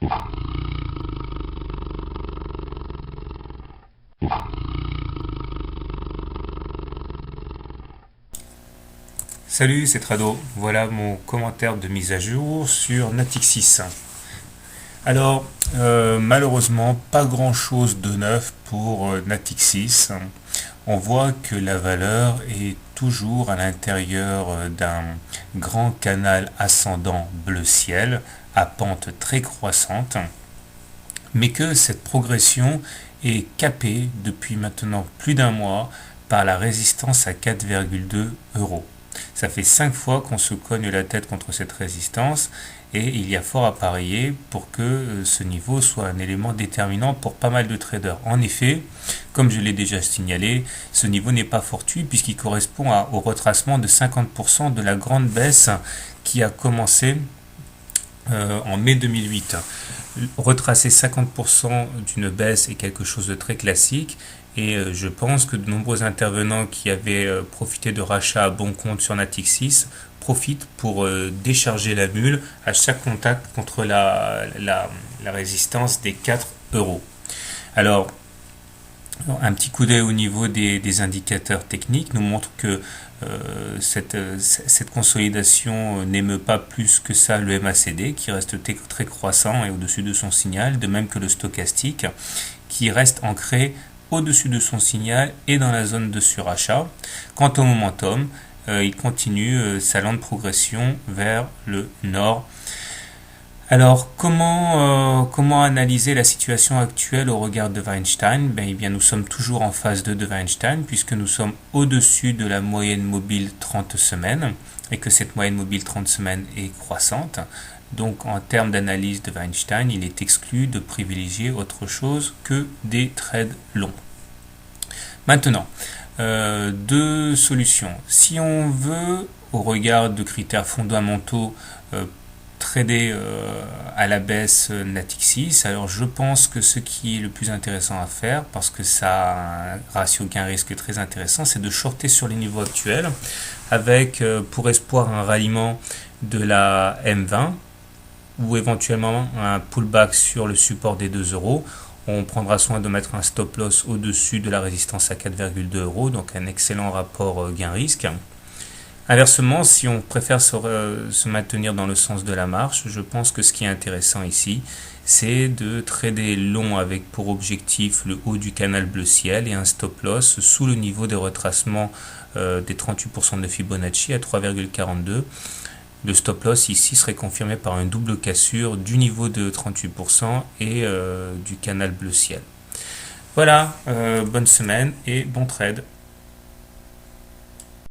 Salut, c'est Trado. Voilà mon commentaire de mise à jour sur Natixis. Alors, malheureusement, pas grand-chose de neuf pour Natixis. On voit que la valeur est toujours à l'intérieur d'un grand canal ascendant bleu ciel à pente très croissante, mais que cette progression est capée depuis maintenant plus d'un mois par la résistance à 4,2 euros. Ça fait 5 fois qu'on se cogne la tête contre cette résistance et il y a fort à parier pour que ce niveau soit un élément déterminant pour pas mal de traders. En effet, comme je l'ai déjà signalé, ce niveau n'est pas fortuit puisqu'il correspond au retracement de 50% de la grande baisse qui a commencé en mai 2008. Retracer 50% d'une baisse est quelque chose de très classique et je pense que de nombreux intervenants qui avaient profité de rachats à bon compte sur Natixis profitent pour décharger la mule à chaque contact contre la résistance des 4 euros. Alors, un petit coup d'œil au niveau des indicateurs techniques nous montre que cette consolidation n'émeut pas plus que ça le MACD qui reste très croissant et au-dessus de son signal, de même que le stochastique qui reste ancré au-dessus de son signal et dans la zone de surachat. Quant au momentum, il continue sa lente progression vers le nord. Alors, comment analyser la situation actuelle au regard de Weinstein? Eh bien, nous sommes toujours en phase 2 de Weinstein, puisque nous sommes au-dessus de la moyenne mobile 30 semaines, et que cette moyenne mobile 30 semaines est croissante. Donc, en termes d'analyse de Weinstein, il est exclu de privilégier autre chose que des trades longs. Maintenant, deux solutions. Si on veut, au regard de critères fondamentaux, trader à la baisse Natixis, alors je pense que ce qui est le plus intéressant à faire, parce que ça a un ratio gain-risque très intéressant, c'est de shorter sur les niveaux actuels, avec pour espoir un ralliement de la M20, ou éventuellement un pullback sur le support des 2 euros. On prendra soin de mettre un stop loss au-dessus de la résistance à 4,2 euros, donc un excellent rapport gain-risque. Inversement, si on préfère se maintenir dans le sens de la marche, je pense que ce qui est intéressant ici, c'est de trader long avec pour objectif le haut du canal bleu ciel et un stop loss sous le niveau des retracements des 38% de Fibonacci à 3,42. Le stop loss ici serait confirmé par une double cassure du niveau de 38% et du canal bleu ciel. Voilà, bonne semaine et bon trade.